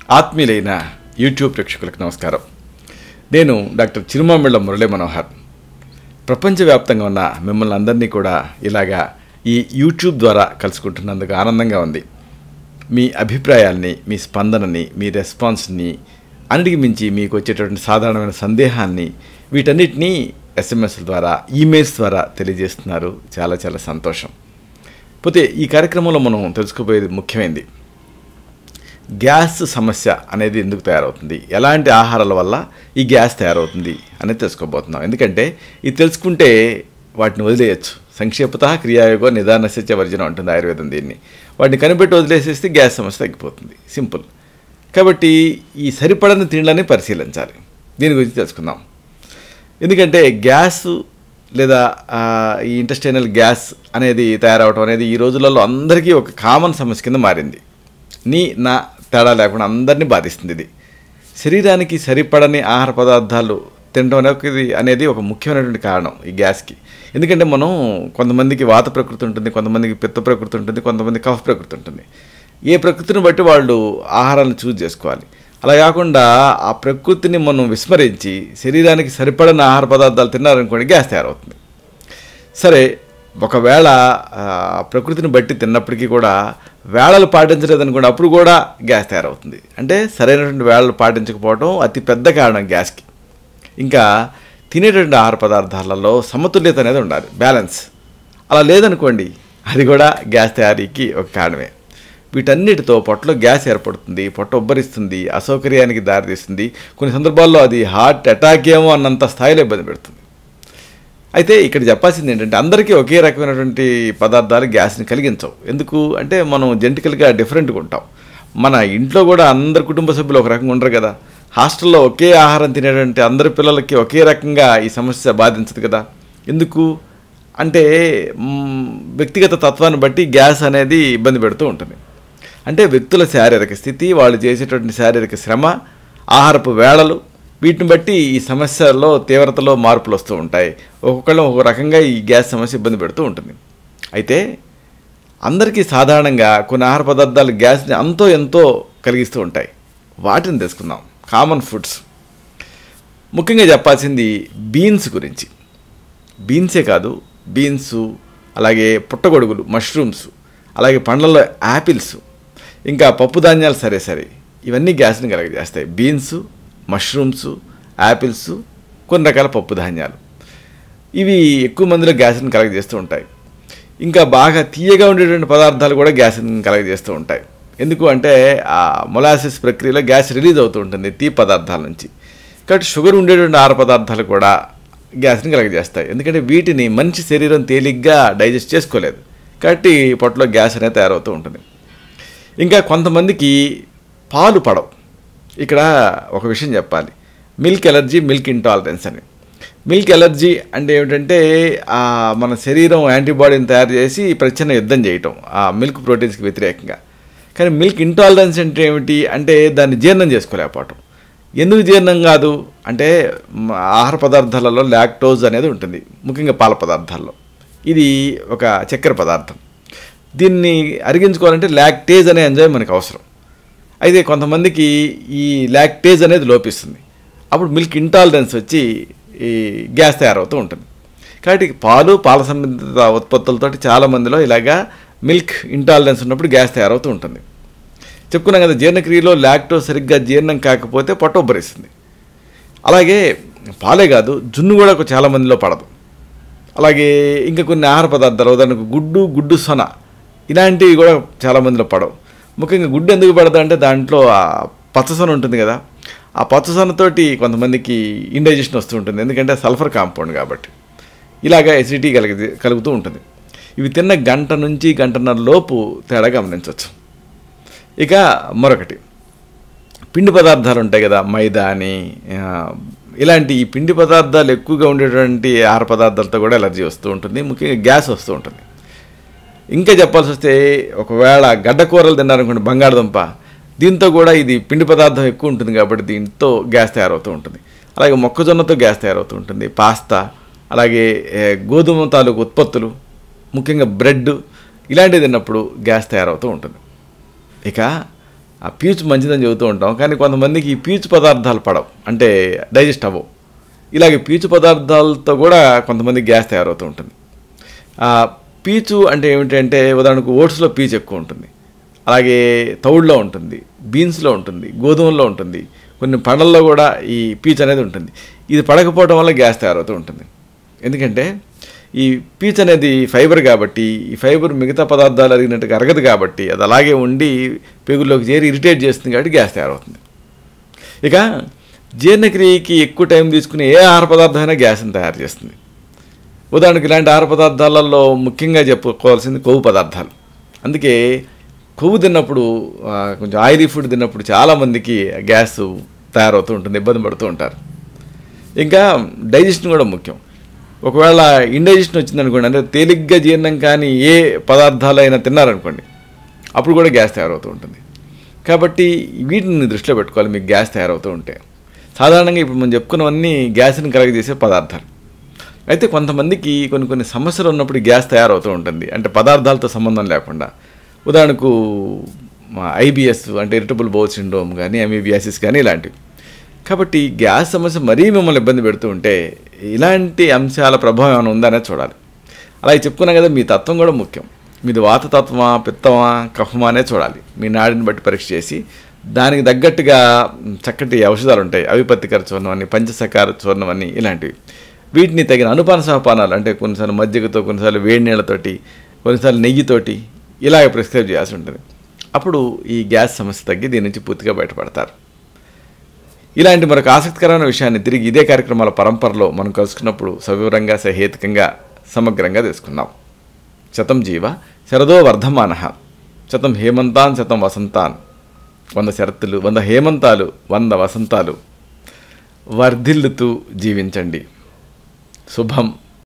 ఆత్మీయులైన YouTube ప్రేక్షకులకు నమస్కారం. నేను డాక్టర్ చిరుమామిళ్ళ మురళీ మనోహర్. ప్రపంచవ్యాప్తంగా ఉన్న మిమ్మల్ని అందరినీ కూడా ఇలాగా ఈ యూట్యూబ్ ద్వారా కలుసుకుంటున్నందుకు ఆనందంగా ఉంది. మీ అభిప్రాయాల్ని, మీ స్పందనని, మీ రెస్పాన్స్ని, అన్నిటికి మించి మీకు వచ్చేటటువంటి సాధారణమైన సందేహాన్ని వీటన్నిటినీ ఎస్ఎంఎస్ల ద్వారా, ఈమెయిల్స్ ద్వారా తెలియజేస్తున్నారు. చాలా చాలా సంతోషం. పోతే ఈ కార్యక్రమంలో మనం తెలుసుకోబోయేది ముఖ్యమైనది. గ్యాస్ సమస్య అనేది ఎందుకు తయారవుతుంది, ఎలాంటి ఆహారాల వల్ల ఈ గ్యాస్ తయారవుతుంది అనేది తెలుసుకోబోతున్నాం. ఎందుకంటే ఇది తెలుసుకుంటే వాటిని వదిలేయచ్చు. సంక్షేపత క్రియాయోగో నిదానస్య వర్జనం అంటుంది ఆయుర్వేదం. దీన్ని వాటిని కనిపెట్టి వదిలేసేస్తే గ్యాస్ సమస్య తగ్గిపోతుంది. సింపుల్. కాబట్టి ఈ సరిపడని తిండ్లని పరిశీలించాలి. దీని గురించి తెలుసుకుందాం. ఎందుకంటే గ్యాస్ లేదా ఈ ఇంటెస్టైనల్ గ్యాస్ అనేది తయారవడం అనేది ఈ రోజులలో అందరికీ ఒక కామన్ సమస్య కింద మారింది. నా తేడా లేకుండా అందరినీ బాధిస్తుంది. ఇది శరీరానికి సరిపడని ఆహార పదార్థాలు తినడం అనేది ఒక ముఖ్యమైనటువంటి కారణం ఈ గ్యాస్కి. ఎందుకంటే మనం కొంతమందికి వాత ప్రకృతి ఉంటుంది, కొంతమందికి పిత్త ప్రకృతి ఉంటుంది, కొంతమంది కఫ ప్రకృతి ఉంటుంది. ఏ ప్రకృతిని బట్టి వాళ్ళు ఆహారాలను చూజ్ చేసుకోవాలి. అలా కాకుండా ఆ ప్రకృతిని మనం విస్మరించి శరీరానికి సరిపడని ఆహార పదార్థాలు తిన్నారనుకోండి, గ్యాస్ తయారవుతుంది. సరే, ఒకవేళ ప్రకృతిని బట్టి తిన్నప్పటికీ కూడా వేళలు పాటించలేదనుకోండి, అప్పుడు కూడా గ్యాస్ తయారవుతుంది. అంటే సరైనటువంటి వేళలు పాటించకపోవడం అతి పెద్ద కారణం గ్యాస్కి. ఇంకా తినేటువంటి ఆహార పదార్థాలలో సమతుల్యత అనేది ఉండాలి, బ్యాలెన్స్. అలా లేదనుకోండి, అది కూడా గ్యాస్ తయారీకి ఒక కారణమే. వీటన్నిటితో పొట్టలో గ్యాస్ ఏర్పడుతుంది, పొట్ట ఉబ్బరిస్తుంది, అసౌకర్యానికి దారితీస్తుంది. కొన్ని సందర్భాల్లో అది హార్ట్ అటాక్ ఏమో అన్నంత స్థాయిలో ఇబ్బంది పెడుతుంది. అయితే ఇక్కడ చెప్పాల్సింది ఏంటంటే, అందరికీ ఒకే రకమైనటువంటి పదార్థాలు గ్యాస్ని కలిగించవు. ఎందుకు అంటే మనం జెనెటికల్గా డిఫరెంట్గా ఉంటాం. మన ఇంట్లో కూడా అందరి కుటుంబ సభ్యులు ఒక రకంగా ఉండరు కదా. హాస్టల్లో ఒకే ఆహారం తినేటువంటి అందరి పిల్లలకి ఒకే రకంగా ఈ సమస్య బాధించదు కదా. ఎందుకు అంటే వ్యక్తిగత తత్వాన్ని బట్టి గ్యాస్ అనేది ఇబ్బంది పెడుతూ ఉంటుంది. అంటే వ్యక్తుల శారీరక స్థితి, వాళ్ళు చేసేటువంటి శారీరక శ్రమ, ఆహారపు వేళలు, వీటిని బట్టి ఈ సమస్యల్లో తీవ్రతలో మార్పులు వస్తూ ఉంటాయి. ఒక్కొక్కళ్ళు ఒక రకంగా ఈ గ్యాస్ సమస్య ఇబ్బంది పెడుతూ ఉంటుంది. అయితే అందరికీ సాధారణంగా కొన్ని ఆహార పదార్థాలు గ్యాస్ని అంతో ఎంతో కలిగిస్తూ ఉంటాయి. వాటిని తెలుసుకుందాం. Common foods. ముఖ్యంగా చెప్పాల్సింది బీన్స్ గురించి. బీన్సే కాదు, బీన్స్, అలాగే పుట్టగొడుగులు, మష్రూమ్స్, అలాగే పండ్లలో యాపిల్స్, ఇంకా పప్పు ధాన్యాలు సరే ఇవన్నీ గ్యాస్ని కలగజేస్తాయి. బీన్స్, మష్రూమ్స్, యాపిల్స్, కొన్ని రకాల పప్పు ధాన్యాలు, ఇవి ఎక్కువ మందిలో గ్యాస్ని కలగజేస్తూ ఉంటాయి. ఇంకా బాగా తీయగా ఉండేటువంటి పదార్థాలు కూడా గ్యాస్ని కలగజేస్తూ ఉంటాయి. ఎందుకు అంటే ఆ మొలాసిస్ ప్రక్రియలో గ్యాస్ రిలీజ్ అవుతూ ఉంటుంది తీపి పదార్థాల నుంచి. కాబట్టి షుగర్ ఉండేటువంటి ఆహార పదార్థాలు కూడా గ్యాస్ని కలగజేస్తాయి. ఎందుకంటే వీటిని మనిషి శరీరం తేలిగ్గా డైజెస్ట్ చేసుకోలేదు. కాబట్టి పొట్టలో గ్యాస్ అనేది తయారవుతూ ఉంటుంది. ఇంకా కొంతమందికి పాలు పడవు. ఇక్కడ ఒక విషయం చెప్పాలి. మిల్క్ ఎలర్జీ, మిల్క్ ఇంటాలరెన్స్ అని. మిల్క్ ఎలర్జీ అంటే ఏమిటంటే మన శరీరం యాంటీబాడీని తయారు చేసి ప్రచ్ఛన్న యుద్ధం చేయటం ఆ మిల్క్ ప్రోటీన్స్కి వ్యతిరేకంగా. కానీ మిల్క్ ఇంటాలరెన్స్ అంటే ఏమిటి అంటే దాన్ని జీర్ణం చేసుకోలేకపోవటం. ఎందుకు జీర్ణం కాదు అంటే ఆహార పదార్థాలలో లాక్టోజ్ అనేది ఉంటుంది, ముఖ్యంగా పాల పదార్థాల్లో. ఇది ఒక చక్కెర పదార్థం. దీన్ని అరిగించుకోవాలంటే లాక్టేజ్ అనే ఎంజైమ్ మనకు అవసరం. అయితే కొంతమందికి ఈ లాక్టేజ్ అనేది లోపిస్తుంది. అప్పుడు మిల్క్ ఇంటాలరెన్స్ వచ్చి ఈ గ్యాస్ తయారవుతూ ఉంటుంది. కాబట్టి పాల సంబంధిత ఉత్పత్తులతో చాలామందిలో ఇలాగా మిల్క్ ఇంటాలరెన్స్ ఉన్నప్పుడు గ్యాస్ తయారవుతూ ఉంటుంది. చెప్పుకున్నాం కదా, జీర్ణక్రియలో లాక్టోజ్ సరిగ్గా జీర్ణం కాకపోతే పొట్ట ఉబ్బరిస్తుంది. అలాగే పాలే కాదు, జున్ను కూడా చాలామందిలో పడదు. అలాగే ఇంకా కొన్ని ఆహార పదార్థాలు, ఉదాహరణకు గుడ్డు సొన, ఇలాంటివి కూడా చాలామందిలో పడవు. ముఖ్యంగా గుడ్డు ఎందుకు పడదు అంటే దాంట్లో ఆ పచ్చసొన ఉంటుంది కదా, ఆ పచ్చసొనతోటి కొంతమందికి ఇండైజెషన్ వస్తూ ఉంటుంది. ఎందుకంటే సల్ఫర్ కాంపౌండ్ కాబట్టి. ఇలాగా ఎసిడిటీ కలుగుతూ ఉంటుంది. ఇవి తిన్న గంట నుంచి గంటన్నర లోపు తేడా గమనించవచ్చు. ఇక మరొకటి, పిండి పదార్థాలు ఉంటాయి కదా, మైదా అని, ఇలాంటి ఈ పిండి పదార్థాలు ఎక్కువగా ఉండేటువంటి ఆహార పదార్థాలతో కూడా ఎలర్జీ వస్తూ ఉంటుంది, ముఖ్యంగా గ్యాస్ వస్తూ ఉంటుంది. ఇంకా చెప్పాల్సి వస్తే ఒకవేళ గడ్డకూరలు తిన్నారనుకోండి, బంగాళదుంప, దీంతో కూడా ఇది పిండి పదార్థం ఎక్కువ ఉంటుంది కాబట్టి దీంతో గ్యాస్ తయారవుతూ ఉంటుంది. అలాగే మొక్కజొన్నతో గ్యాస్ తయారవుతూ ఉంటుంది, పాస్తా, అలాగే గోధుమ తాలూకు ఉత్పత్తులు, ముఖ్యంగా బ్రెడ్, ఇలాంటివి తిన్నప్పుడు గ్యాస్ తయారవుతూ ఉంటుంది. ఇక ఆ పీచు మంచిదని చెబుతూ ఉంటాం, కానీ కొంతమందికి ఈ పీచు పదార్థాలు పడవు, అంటే డైజెస్ట్ అవ్వవు. ఇలాగే పీచు పదార్థాలతో కూడా కొంతమందికి గ్యాస్ తయారవుతూ ఉంటుంది. ఆ పీచు అంటే ఏమిటంటే ఉదాహరణకు ఓట్స్లో పీచు ఎక్కువ ఉంటుంది, అలాగే తౌడులో ఉంటుంది, బీన్స్లో ఉంటుంది, గోధుమల్లో ఉంటుంది, కొన్ని పండ్లలో కూడా ఈ పీచు అనేది ఉంటుంది. ఇది పడకపోవడం వల్ల గ్యాస్ తయారవుతూ ఉంటుంది. ఎందుకంటే ఈ పీచు అనేది ఫైబర్ కాబట్టి, ఈ ఫైబర్ మిగతా పదార్థాలు అరిగినట్టుగా అరగదు కాబట్టి అది అలాగే ఉండి పేగుల్లోకి చేరి ఇరిటేట్ చేస్తుంది కాబట్టి గ్యాస్ తయారవుతుంది. ఇక జీర్ణక్రియకి ఎక్కువ టైం తీసుకునే ఏ ఆహార పదార్థమైనా గ్యాస్ని తయారు చేస్తుంది. ఉదాహరణకు ఇలాంటి ఆహార పదార్థాలలో ముఖ్యంగా చెప్పుకోవాల్సింది కొవ్వు పదార్థాలు. అందుకే కొవ్వు తిన్నప్పుడు, కొంచెం ఆయిలీ ఫుడ్ తిన్నప్పుడు చాలామందికి గ్యాస్ తయారవుతూ ఉంటుంది, ఇబ్బంది పడుతూ ఉంటారు. ఇంకా డైజెషన్ కూడా ముఖ్యం. ఒకవేళ ఇండైజెషన్ వచ్చిందనుకోండి, అంటే తేలిగ్గా జీర్ణం కానీ ఏ పదార్థాలైనా తిన్నారనుకోండి, అప్పుడు కూడా గ్యాస్ తయారవుతూ ఉంటుంది. కాబట్టి వీటిని దృష్టిలో పెట్టుకోవాలి మీకు గ్యాస్ తయారవుతూ ఉంటే. సాధారణంగా ఇప్పుడు మనం చెప్పుకున్నవన్నీ గ్యాస్ని కలగజేసే పదార్థాలు. అయితే కొంతమందికి కొన్ని సమస్యలు ఉన్నప్పుడు గ్యాస్ తయారవుతూ ఉంటుంది, అంటే పదార్థాలతో సంబంధం లేకుండా. ఉదాహరణకు ఐబిఎస్ అంటే ఇరిటబుల్ బౌల్ సిండ్రోమ్ కానీ, అమీబియాసిస్ కానీ ఇలాంటివి. కాబట్టి గ్యాస్ సమస్య మరీ మిమ్మల్ని ఇబ్బంది పెడుతూ ఉంటే ఇలాంటి అంశాల ప్రభావం ఏమైనా ఉందనేది చూడాలి. అలాగే చెప్పుకున్నాం కదా, మీ తత్వం కూడా ముఖ్యం. మీది వాతతత్వమా, పిత్తమా, కఫమా అనేది చూడాలి. మీ నాడిని బట్టి పరీక్ష చేసి దానికి తగ్గట్టుగా చక్కటి ఔషధాలు ఉంటాయి. అవిపత్తికర చూర్ణం అని, పంచసకార చూర్ణం అని, ఇలాంటివి. వీటిని తగిన అనుపాన సహపానాలు, అంటే కొన్నిసార్లు మజ్జిగతో, కొన్నిసార్లు వేడి నీళ్ళతోటి, కొన్నిసార్లు నెయ్యితోటి ఇలాగ ప్రిస్క్రైబ్ చేయాల్సి ఉంటుంది. అప్పుడు ఈ గ్యాస్ సమస్య తగ్గి దీని నుంచి పూర్తిగా బయటపడతారు. ఇలాంటి మరొక ఆసక్తికరమైన విషయాన్ని తిరిగి ఇదే కార్యక్రమాల పరంపరలో మనం కలుసుకున్నప్పుడు సవివరంగా, సహేతుకంగా, సమగ్రంగా తెలుసుకున్నాం. శతం జీవ శరదో వర్ధమానః, శతం హేమంతాన్ శతం వసంతాన్. 100 శరత్తులు, 100 హేమంతాలు, 100 వసంతాలు వర్ధిల్లుతూ జీవించండి. శుభం.